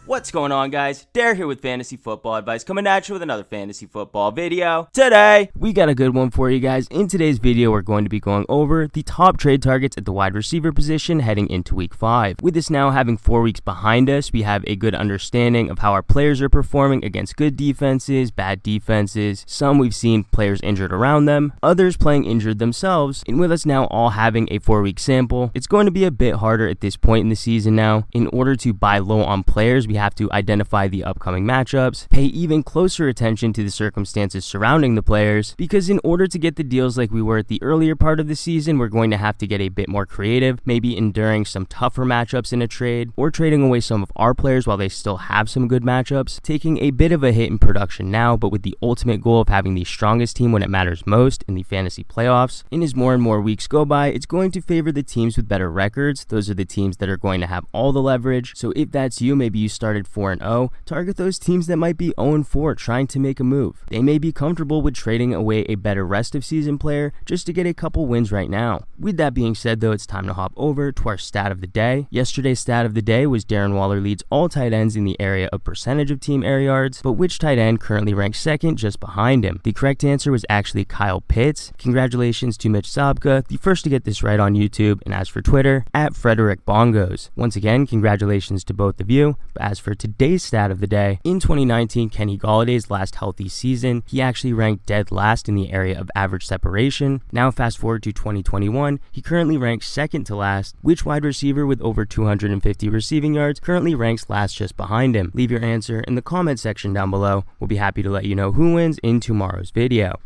What's going on, guys? Dare here with Fantasy Football Advice, coming at you with another fantasy football video. Today, we got a good one for you guys. In today's video, we're going to be going over the top trade targets at the wide receiver position heading into week 5. With this now having 4 weeks behind us, we have a good understanding of how our players are performing against good defenses, bad defenses. Some we've seen players injured around them, others playing injured themselves. And with us now all having a 4-week sample, it's going to be a bit harder at this point in the season now. In order to buy low on players, we have to identify the upcoming matchups, pay even closer attention to the circumstances surrounding the players, because in order to get the deals like we were at the earlier part of the season, we're going to have to get a bit more creative, maybe enduring some tougher matchups in a trade, or trading away some of our players while they still have some good matchups, taking a bit of a hit in production now, but with the ultimate goal of having the strongest team when it matters most in the fantasy playoffs. And as more and more weeks go by, it's going to favor the teams with better records. Those are the teams that are going to have all the leverage. So if that's you, maybe you started 4-0, target those teams that might be 0-4 trying to make a move. They may be comfortable with trading away a better rest of season player just to get a couple wins right now. With that being said though, it's time to hop over to our stat of the day. Yesterday's stat of the day was Darren Waller leads all tight ends in the area of percentage of team air yards, but which tight end currently ranks second just behind him? The correct answer was actually Kyle Pitts. Congratulations to Mitch Sabka, the first to get this right on YouTube, and as for Twitter, at Frederick Bongos. Once again, congratulations to both of you. But as for today's stat of the day, in 2019, Kenny Galladay's last healthy season, he actually ranked dead last in the area of average separation. Now fast forward to 2021, he currently ranks second to last. Which wide receiver with over 250 receiving yards currently ranks last just behind him? Leave your answer in the comment section down below. We'll be happy to let you know who wins in tomorrow's video.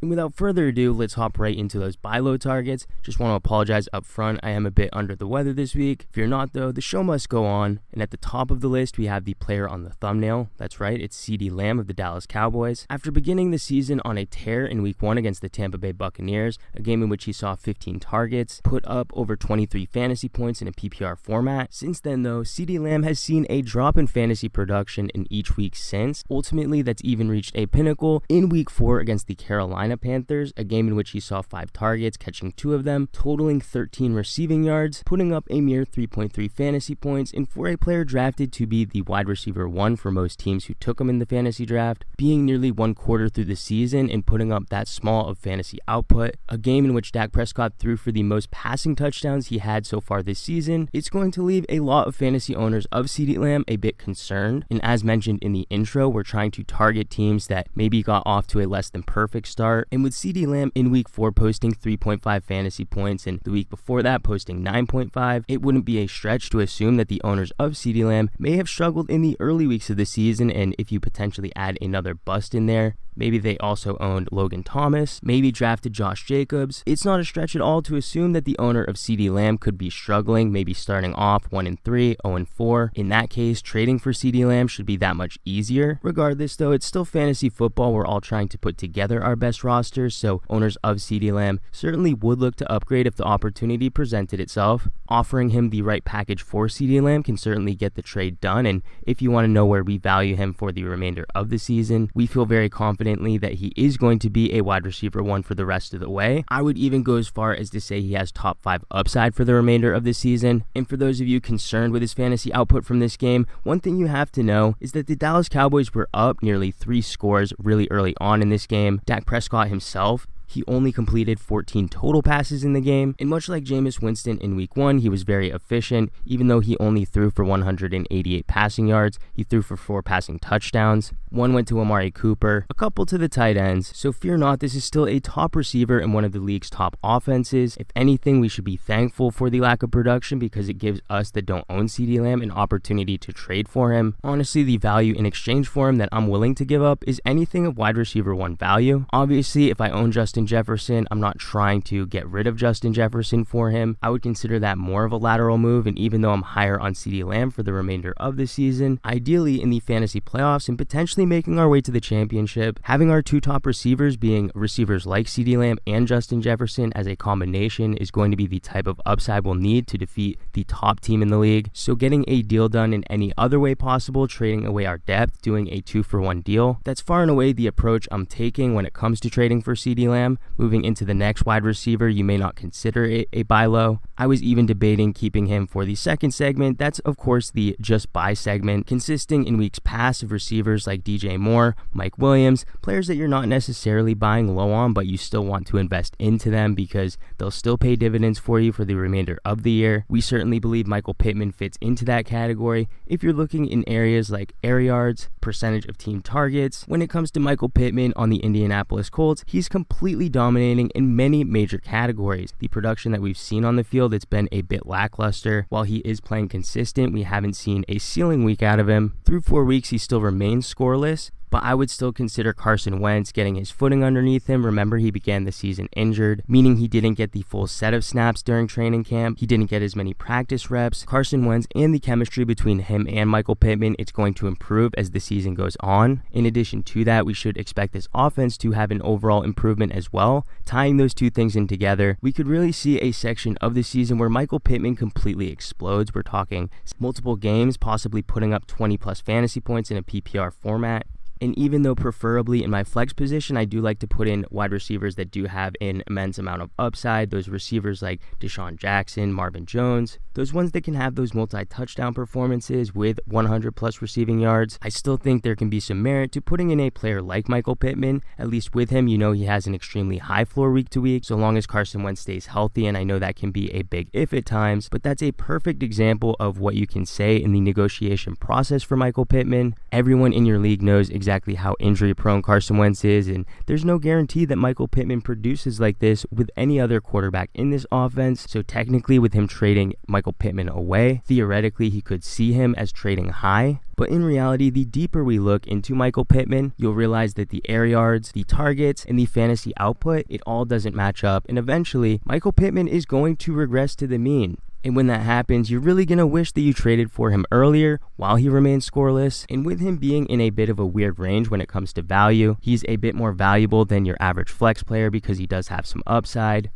And without further ado, let's hop right into those buy low targets. Just want to apologize up front, I am a bit under the weather this week. If you're not though, the show must go on. And at the top of the list, we have the player on the thumbnail. That's right, it's CeeDee Lamb of the Dallas Cowboys. After beginning the season on a tear in week 1 against the Tampa Bay Buccaneers, a game in which he saw 15 targets, put up over 23 fantasy points in a PPR format. Since then though, CeeDee Lamb has seen a drop in fantasy production in each week since. Ultimately, that's even reached a pinnacle in week 4 against the Carolina Panthers, a game in which he saw 5 targets, catching 2 of them, totaling 13 receiving yards, putting up a mere 3.3 fantasy points. And for a player drafted to be the wide receiver 1 for most teams who took him in the fantasy draft, being nearly 1 quarter through the season and putting up that small of fantasy output, a game in which Dak Prescott threw for the most passing touchdowns he had so far this season, it's going to leave a lot of fantasy owners of CeeDee Lamb a bit concerned. And as mentioned in the intro, we're trying to target teams that maybe got off to a less than perfect start. And with CeeDee Lamb in week 4 posting 3.5 fantasy points and the week before that posting 9.5, it wouldn't be a stretch to assume that the owners of CeeDee Lamb may have struggled in the early weeks of the season. And if you potentially add another bust in there, maybe they also owned Logan Thomas, maybe drafted Josh Jacobs, it's not a stretch at all to assume that the owner of CeeDee Lamb could be struggling, maybe starting off 1-3, 0-4. In that case, trading for CeeDee Lamb should be that much easier. Regardless though, it's still fantasy football. We're all trying to put together our best rosters, so owners of CeeDee Lamb certainly would look to upgrade if the opportunity presented itself. Offering him the right package for CeeDee Lamb can certainly get the trade done, and if you want to know where we value him for the remainder of the season, we feel very confidently that he is going to be a wide receiver 1 for the rest of the way. I would even go as far as to say he has top 5 upside for the remainder of the season. And for those of you concerned with his fantasy output from this game, one thing you have to know is that the Dallas Cowboys were up nearly 3 scores really early on in this game. Dak Prescott himself, he only completed 14 total passes in the game, and much like Jameis Winston in week 1, he was very efficient. Even though he only threw for 188 passing yards, he threw for 4 passing touchdowns. 1 went to Amari Cooper, a couple to the tight ends. So fear not, this is still a top receiver in one of the league's top offenses. If anything, we should be thankful for the lack of production because it gives us that don't own CeeDee Lamb an opportunity to trade for him. Honestly, the value in exchange for him that I'm willing to give up is anything of wide receiver 1 value. Obviously, if I own Justin Jefferson, I'm not trying to get rid of Justin Jefferson for him. I would consider that more of a lateral move, and even though I'm higher on CeeDee Lamb for the remainder of the season, ideally in the fantasy playoffs and potentially making our way to the championship, having our 2 top receivers being receivers like CeeDee Lamb and Justin Jefferson as a combination is going to be the type of upside we'll need to defeat the top team in the league. So getting a deal done in any other way possible, trading away our depth, doing a 2-for-1 deal, that's far and away the approach I'm taking when it comes to trading for CeeDee Lamb. Moving into the next wide receiver, you may not consider it a buy low. I was even debating keeping him for the second segment. That's of course the just buy segment, consisting in weeks past of receivers like DJ Moore, Mike Williams, players that you're not necessarily buying low on, but you still want to invest into them because they'll still pay dividends for you for the remainder of the year. We certainly believe Michael Pittman fits into that category. If you're looking in areas like air yards, percentage of team targets, when it comes to Michael Pittman on the Indianapolis Colts, he's completely dominating in many major categories. The production that we've seen on the field, it's been a bit lackluster. While he is playing consistent, we haven't seen a ceiling week out of him. Through 4 weeks, he still remains scoreless, but I would still consider Carson Wentz getting his footing underneath him. Remember, he began the season injured, meaning he didn't get the full set of snaps during training camp. He didn't get as many practice reps. Carson Wentz and the chemistry between him and Michael Pittman, it's going to improve as the season goes on. In addition to that, we should expect this offense to have an overall improvement as well. Tying those two things in together, we could really see a section of the season where Michael Pittman completely explodes. We're talking multiple games, possibly putting up 20 plus fantasy points in a PPR format. And even though preferably in my flex position, I do like to put in wide receivers that do have an immense amount of upside, those receivers like Deshaun Jackson, Marvin Jones, those ones that can have those multi-touchdown performances with 100 plus receiving yards, I still think there can be some merit to putting in a player like Michael Pittman. At least with him, you know he has an extremely high floor week to week, so long as Carson Wentz stays healthy, and I know that can be a big if at times, but that's a perfect example of what you can say in the negotiation process for Michael Pittman. Everyone in your league knows exactly how injury prone Carson Wentz is, and there's no guarantee that Michael Pittman produces like this with any other quarterback in this offense. So technically, with him trading Michael Pittman away, theoretically he could see him as trading high. But in reality, the deeper we look into Michael Pittman, you'll realize that the air yards, the targets, and the fantasy output, it all doesn't match up, and eventually Michael Pittman is going to regress to the mean. And when that happens, you're really going to wish that you traded for him earlier while he remains scoreless. And with him being in a bit of a weird range when it comes to value, he's a bit more valuable than your average flex player because he does have some upside.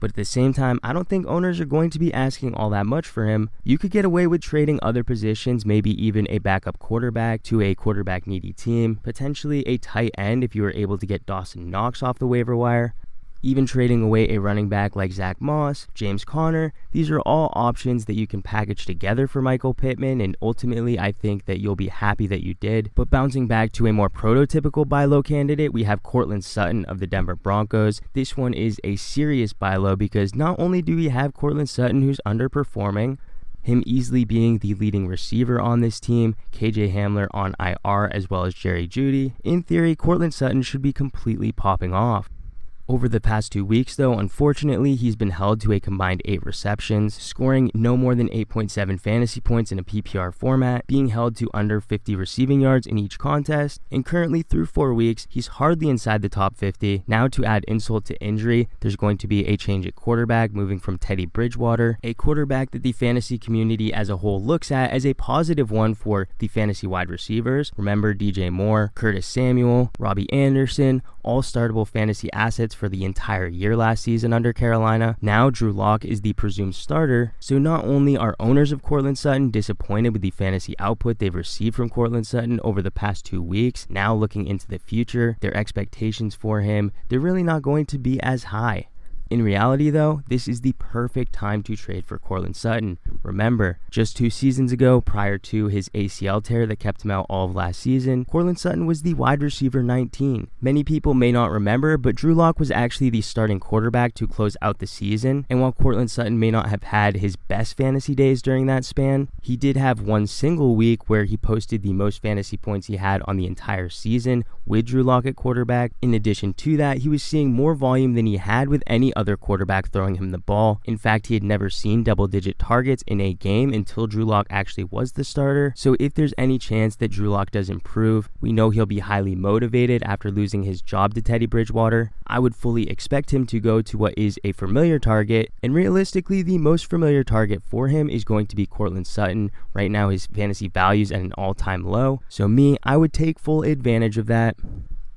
But at the same time, I don't think owners are going to be asking all that much for him. You could get away with trading other positions, maybe even a backup quarterback to a quarterback needy team, potentially a tight end if you were able to get Dawson Knox off the waiver wire. Even trading away a running back like Zach Moss, James Conner, these are all options that you can package together for Michael Pittman, and ultimately I think that you'll be happy that you did. But bouncing back to a more prototypical buy low candidate, we have Courtland Sutton of the Denver Broncos. This one is a serious buy low because not only do we have Courtland Sutton who's underperforming, him easily being the leading receiver on this team, KJ Hamler on IR as well as Jerry Jeudy. In theory, Courtland Sutton should be completely popping off. Over the past 2 weeks, though, unfortunately, he's been held to a combined 8 receptions, scoring no more than 8.7 fantasy points in a PPR format, being held to under 50 receiving yards in each contest, and currently through 4 weeks, he's hardly inside the top 50. Now to add insult to injury, there's going to be a change at quarterback, moving from Teddy Bridgewater, a quarterback that the fantasy community as a whole looks at as a positive one for the fantasy wide receivers. Remember DJ Moore, Curtis Samuel, Robbie Anderson, all startable fantasy assets for the entire year last season under Carolina. Now Drew Lock is the presumed starter, so not only are owners of Courtland Sutton disappointed with the fantasy output they've received from Courtland Sutton over the past 2 weeks, now looking into the future, their expectations for him, they're really not going to be as high. In reality, though, this is the perfect time to trade for Courtland Sutton. Remember, just 2 seasons ago, prior to his ACL tear that kept him out all of last season, Courtland Sutton was the wide receiver 19. Many people may not remember, but Drew Lock was actually the starting quarterback to close out the season, and while Courtland Sutton may not have had his best fantasy days during that span, he did have one single week where he posted the most fantasy points he had on the entire season with Drew Lock at quarterback. In addition to that, he was seeing more volume than he had with any other quarterback throwing him the ball. In fact, he had never seen double-digit targets in a game until Drew Lock actually was the starter. So if there's any chance that Drew Lock does improve, we know he'll be highly motivated after losing his job to Teddy Bridgewater. I would fully expect him to go to what is a familiar target, and realistically, the most familiar target for him is going to be Courtland Sutton. Right now, his fantasy value's at an all-time low. So I would take full advantage of that.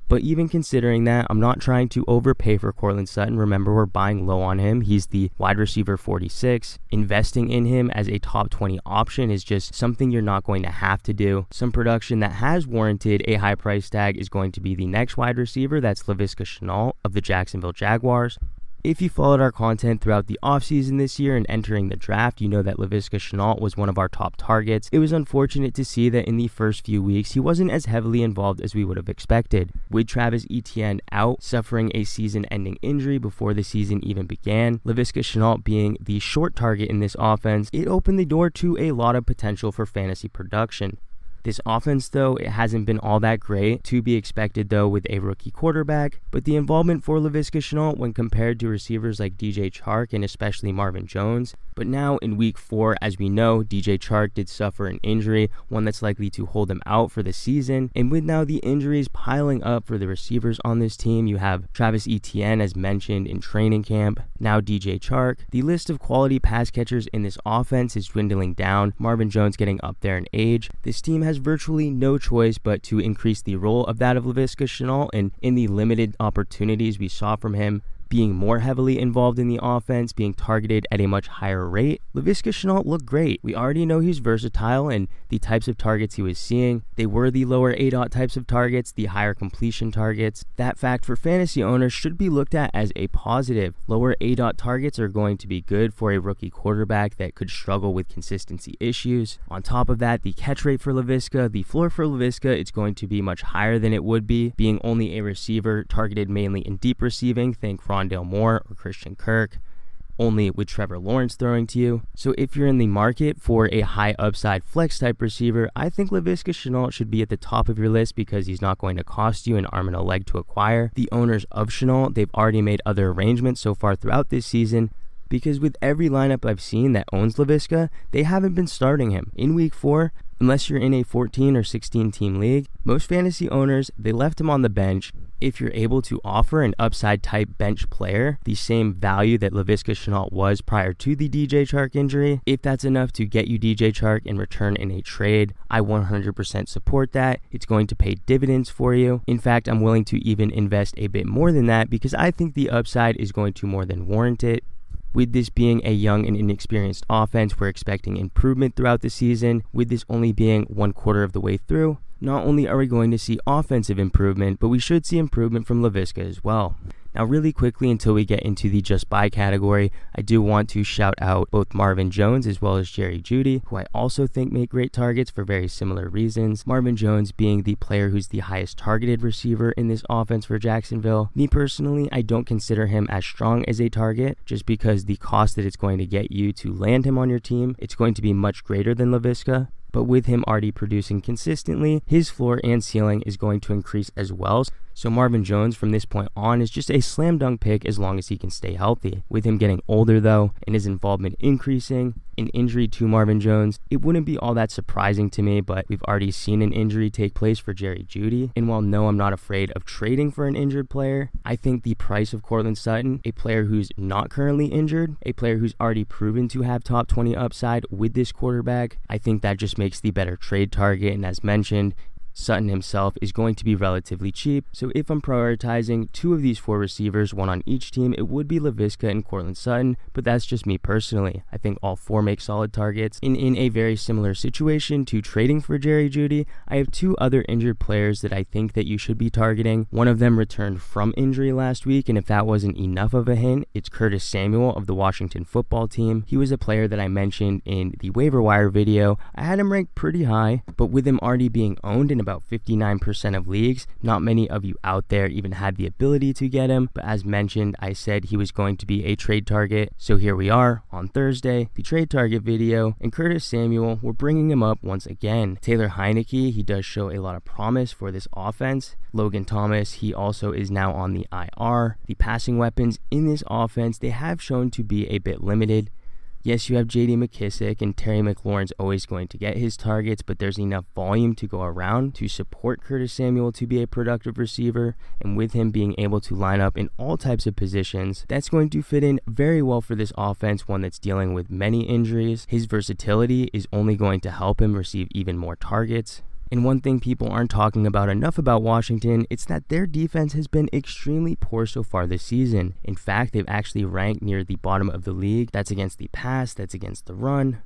But even considering that, I'm not trying to overpay for Courtland Sutton. Remember, we're buying low on him. He's the wide receiver 46. Investing in him as a top 20 option is just something you're not going to have to do. Some production that has warranted a high price tag is going to be the next wide receiver. That's Laviska Shenault of the Jacksonville Jaguars. If you followed our content throughout the offseason this year and entering the draft, you know that Laviska Shenault was one of our top targets. It was unfortunate to see that in the first few weeks, he wasn't as heavily involved as we would have expected. With Travis Etienne out, suffering a season-ending injury before the season even began, Laviska Shenault being the short target in this offense, it opened the door to a lot of potential for fantasy production. This offense, though, it hasn't been all that great, to be expected, though, with a rookie quarterback, but the involvement for Laviska Shenault when compared to receivers like DJ Chark and especially Marvin Jones. But now in week 4, as we know, DJ Chark did suffer an injury, one that's likely to hold him out for the season, and with now the injuries piling up for the receivers on this team, you have Travis Etienne, as mentioned, in training camp, now DJ Chark. The list of quality pass catchers in this offense is dwindling down, Marvin Jones getting up there in age. This team has virtually no choice but to increase the role of that of Laviska Shenault, and in the limited opportunities we saw from him, being more heavily involved in the offense, being targeted at a much higher rate, Laviska Shenault looked great. We already know he's versatile, and the types of targets he was seeing, they were the lower ADOT types of targets, the higher completion targets. That fact for fantasy owners should be looked at as a positive. Lower ADOT targets are going to be good for a rookie quarterback that could struggle with consistency issues. On top of that, the catch rate for Laviska, the floor for Laviska, it's going to be much higher than it would be, being only a receiver targeted mainly in deep receiving, think Rondale Moore or Christian Kirk, only with Trevor Lawrence throwing to you. So if you're in the market for a high upside flex type receiver, I think Laviska Shenault should be at the top of your list because he's not going to cost you an arm and a leg to acquire. The owners of Shenault, they've already made other arrangements so far throughout this season, because with every lineup I've seen that owns Laviska, they haven't been starting him. In week 4, unless you're in a 14 or 16 team league, most fantasy owners, they left him on the bench. If you're able to offer an upside type bench player the same value that Laviska Shenault was prior to the DJ Chark injury, if that's enough to get you DJ Chark in return in a trade, I 100% support that. It's going to pay dividends for you. In fact, I'm willing to even invest a bit more than that because I think the upside is going to more than warrant it. With this being a young and inexperienced offense, we're expecting improvement throughout the season. With this only being 1/4 of the way through, not only are we going to see offensive improvement, but we should see improvement from Laviska as well. Now, really quickly, until we get into the just buy category, I do want to shout out both Marvin Jones as well as Jeudy, who I also think make great targets for very similar reasons. Marvin Jones being the player who's the highest targeted receiver in this offense for Jacksonville. Me personally, I don't consider him as strong as a target just because the cost that it's going to get you to land him on your team, it's going to be much greater than Laviska. But with him already producing consistently, his floor and ceiling is going to increase as well. So Marvin Jones from this point on is just a slam dunk pick as long as he can stay healthy. With him getting older though, and his involvement increasing, an injury to Marvin Jones, it wouldn't be all that surprising to me, but we've already seen an injury take place for Jeudy. And while no, I'm not afraid of trading for an injured player, I think the price of Courtland Sutton, a player who's not currently injured, a player who's already proven to have top 20 upside with this quarterback, I think that just makes the better trade target. And as mentioned, Sutton himself is going to be relatively cheap, so if I'm prioritizing 2 of these 4 receivers, one on each team, it would be Laviska and Courtland Sutton, but that's just me personally. I think all 4 make solid targets. In a very similar situation to trading for Jeudy, I have 2 other injured players that I think that you should be targeting. One of them returned from injury last week, and if that wasn't enough of a hint, it's Curtis Samuel of the Washington football team. He was a player that I mentioned in the waiver wire video. I had him ranked pretty high, but with him already being owned in about 59% of leagues, not many of you out there even had the ability to get him, but as mentioned, I said he was going to be a trade target, so here we are on Thursday, the trade target video, and Curtis Samuel, we're bringing him up once again. Taylor Heineke, he does show a lot of promise for this offense. Logan Thomas, he also is now on the IR. The passing weapons in this offense, they have shown to be a bit limited. Yes, you have J.D. McKissick, and Terry McLaurin's always going to get his targets, but there's enough volume to go around to support Curtis Samuel to be a productive receiver, and with him being able to line up in all types of positions, that's going to fit in very well for this offense, one that's dealing with many injuries. His versatility is only going to help him receive even more targets. And one thing people aren't talking about enough about Washington, it's that their defense has been extremely poor so far this season. In fact, they've actually ranked near the bottom of the league. That's against the pass, that's against the run.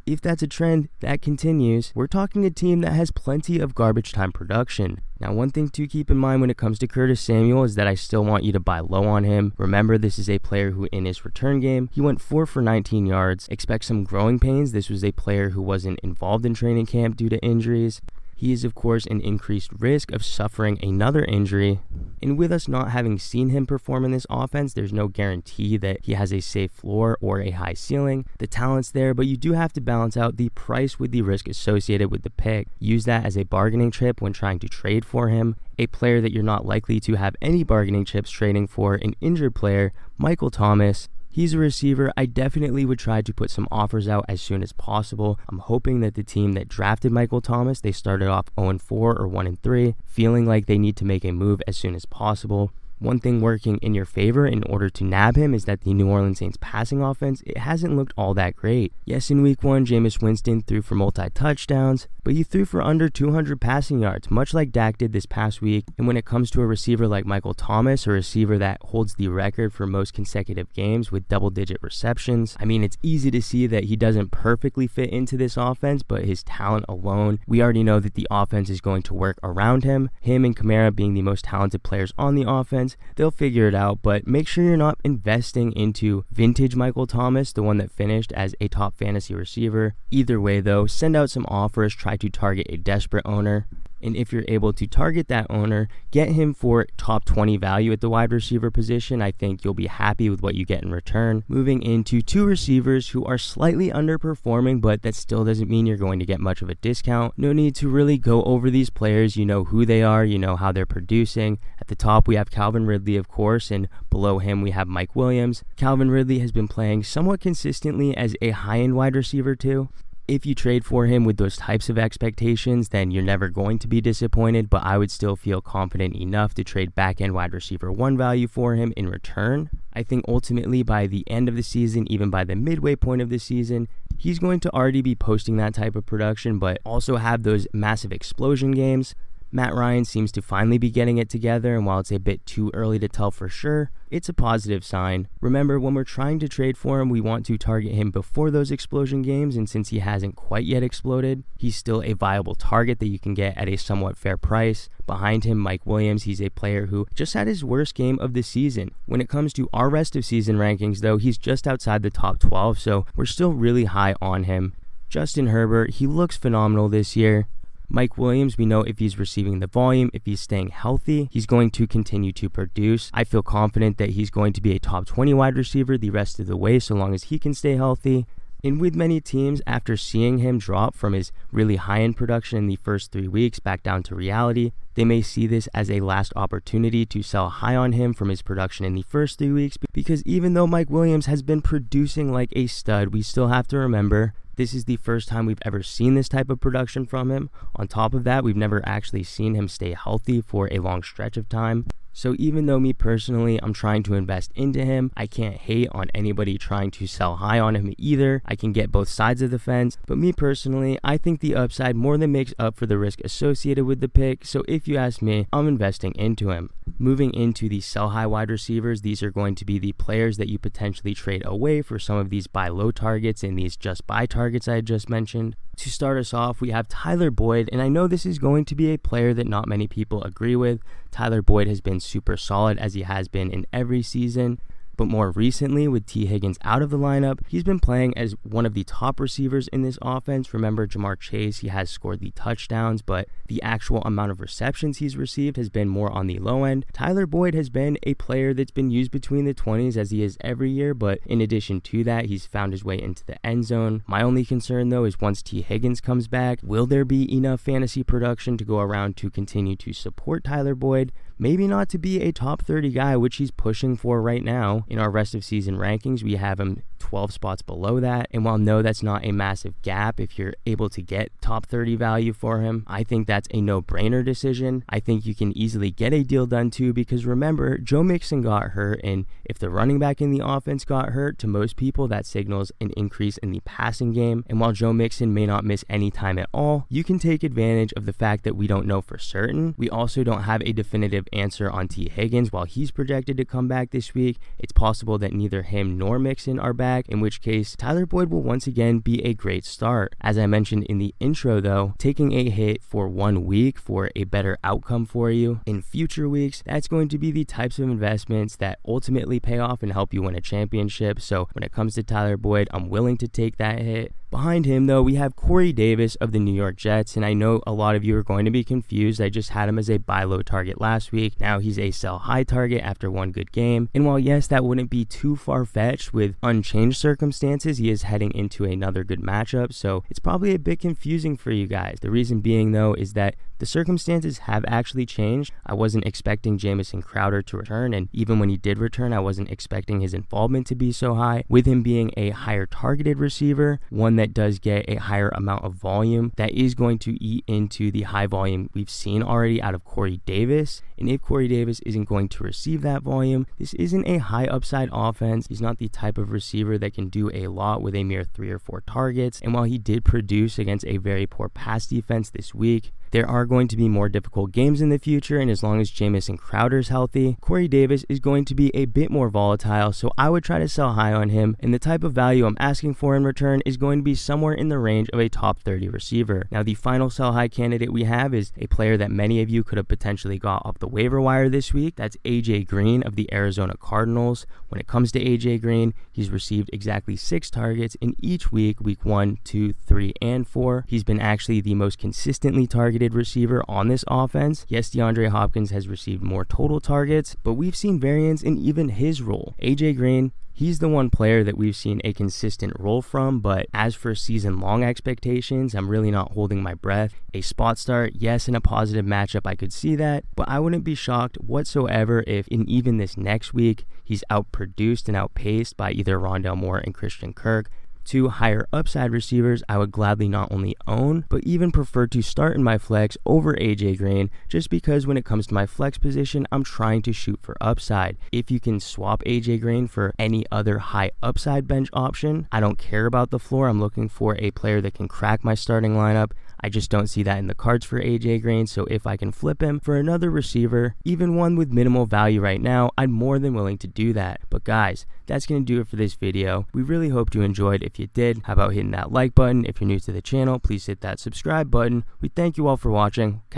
if that's a trend that continues, we're talking a team that has plenty of garbage time production. Now, one thing to keep in mind when it comes to Curtis Samuel is that I still want you to buy low on him. Remember, this is a player who in his return game, he went 4 for 19 yards. Expect some growing pains. This was a player who wasn't involved in training camp due to injuries. He is, of course, an increased risk of suffering another injury. And with us not having seen him perform in this offense, there's no guarantee that he has a safe floor or a high ceiling. The talent's there, but you do have to balance out the price with the risk associated with the pick. Use that as a bargaining chip when trying to trade for him. A player that you're not likely to have any bargaining chips trading for, an injured player, Michael Thomas. He's a receiver. I definitely would try to put some offers out as soon as possible. I'm hoping that the team that drafted Michael Thomas, they started off 0-4 or 1-3, feeling like they need to make a move as soon as possible. One thing working in your favor in order to nab him is that the New Orleans Saints passing offense, it hasn't looked all that great. Yes, in week 1, Jameis Winston threw for multi-touchdowns, but he threw for under 200 passing yards, much like Dak did this past week. And when it comes to a receiver like Michael Thomas, a receiver that holds the record for most consecutive games with double-digit receptions, I mean, it's easy to see that he doesn't perfectly fit into this offense, but his talent alone, we already know that the offense is going to work around him. Him and Kamara being the most talented players on the offense, they'll figure it out, but make sure you're not investing into vintage Michael Thomas, the one that finished as a top fantasy receiver. Either way though, send out some offers, try to target a desperate owner. And if you're able to target that owner, get him for top 20 value at the wide receiver position. I think you'll be happy with what you get in return. Moving into 2 receivers who are slightly underperforming, but that still doesn't mean you're going to get much of a discount. No need to really go over these players. You know who they are, you know how they're producing. At the top, we have Calvin Ridley, of course, and below him, we have Mike Williams. Calvin Ridley has been playing somewhat consistently as a high-end wide receiver too. If you trade for him with those types of expectations, then you're never going to be disappointed, but I would still feel confident enough to trade back-end wide receiver 1 value for him in return. I think ultimately by the end of the season, even by the midway point of the season, he's going to already be posting that type of production, but also have those massive explosion games. Matt Ryan seems to finally be getting it together, and while it's a bit too early to tell for sure, it's a positive sign. Remember, when we're trying to trade for him, we want to target him before those explosion games, and since he hasn't quite yet exploded, he's still a viable target that you can get at a somewhat fair price. Behind him, Mike Williams, he's a player who just had his worst game of the season. When it comes to our rest of season rankings, though, he's just outside the top 12, so we're still really high on him. Justin Herbert, he looks phenomenal this year. Mike Williams, we know if he's receiving the volume, if he's staying healthy, he's going to continue to produce. I feel confident that he's going to be a top 20 wide receiver the rest of the way so long as he can stay healthy. And with many teams, after seeing him drop from his really high-end production in the first 3 weeks back down to reality, they may see this as a last opportunity to sell high on him from his production in the first 3 weeks, because even though Mike Williams has been producing like a stud, we still have to remember this is the first time we've ever seen this type of production from him. On top of that, we've never actually seen him stay healthy for a long stretch of time. So even though me personally, I'm trying to invest into him, I can't hate on anybody trying to sell high on him either. I can get both sides of the fence, but me personally, I think the upside more than makes up for the risk associated with the pick. So if you ask me, I'm investing into him. Moving into the sell high wide receivers, these are going to be the players that you potentially trade away for some of these buy low targets and these just buy targets I had just mentioned. To start us off, we have Tyler Boyd, and I know this is going to be a player that not many people agree with. Tyler Boyd has been super solid as he has been in every season. But more recently, with T. Higgins out of the lineup, he's been playing as one of the top receivers in this offense. Remember, Jamar Chase, he has scored the touchdowns, but the actual amount of receptions he's received has been more on the low end. Tyler Boyd has been a player that's been used between the 20s as he is every year, but in addition to that, he's found his way into the end zone. My only concern, though, is once T. Higgins comes back, will there be enough fantasy production to go around to continue to support Tyler Boyd? Maybe not to be a top 30 guy, which he's pushing for right now. In our rest of season rankings, we have him 12 spots below that. And while no, that's not a massive gap if you're able to get top 30 value for him, I think that's a no-brainer decision. I think you can easily get a deal done too, because remember, Joe Mixon got hurt, and if the running back in the offense got hurt, to most people that signals an increase in the passing game. And while Joe Mixon may not miss any time at all, you can take advantage of the fact that we don't know for certain. We also don't have a definitive answer on T. Higgins. While he's projected to come back this week, it's possible that neither him nor Mixon are back. back, in which case Tyler Boyd will once again be a great start. As I mentioned in the intro though, taking a hit for 1 week for a better outcome for you in future weeks, that's going to be the types of investments that ultimately pay off and help you win a championship. So when it comes to Tyler Boyd, I'm willing to take that hit. Behind him, though, we have Corey Davis of the New York Jets, and I know a lot of you are going to be confused. I just had him as a buy low target last week. Now he's a sell high target after one good game. And while, yes, that wouldn't be too far-fetched with unchanged circumstances, he is heading into another good matchup, so it's probably a bit confusing for you guys. The reason being, though, is that the circumstances have actually changed. I wasn't expecting Jamison Crowder to return, and even when he did return, I wasn't expecting his involvement to be so high. With him being a higher targeted receiver, one that does get a higher amount of volume, that is going to eat into the high volume we've seen already out of Corey Davis. And if Corey Davis isn't going to receive that volume, this isn't a high upside offense. He's not the type of receiver that can do a lot with a mere 3 or 4 targets. And while he did produce against a very poor pass defense this week, there are going to be more difficult games in the future, and as long as Jamison Crowder's healthy, Corey Davis is going to be a bit more volatile, so I would try to sell high on him, and the type of value I'm asking for in return is going to be somewhere in the range of a top 30 receiver. Now, the final sell high candidate we have is a player that many of you could have potentially got off the waiver wire this week. That's AJ Green of the Arizona Cardinals. When it comes to AJ Green, he's received exactly 6 targets in each week 1, 2, 3, and 4. He's been actually the most consistently targeted receiver on this offense. Yes, DeAndre Hopkins has received more total targets, but we've seen variance in even his role. AJ Green, he's the one player that we've seen a consistent role from, but as for season-long expectations, I'm really not holding my breath. A spot start, yes, in a positive matchup, I could see that, but I wouldn't be shocked whatsoever if in even this next week, he's outproduced and outpaced by either Rondale Moore and Christian Kirk. 2 higher upside receivers I would gladly not only own, but even prefer to start in my flex over AJ Green, just because when it comes to my flex position, I'm trying to shoot for upside. If you can swap AJ Green for any other high upside bench option, I don't care about the floor. I'm looking for a player that can crack my starting lineup. I just don't see that in the cards for AJ Green, so if I can flip him for another receiver, even one with minimal value right now, I'm more than willing to do that. But guys, that's going to do it for this video. We really hope you enjoyed. If you did, how about hitting that like button? If you're new to the channel, please hit that subscribe button. We thank you all for watching. Catch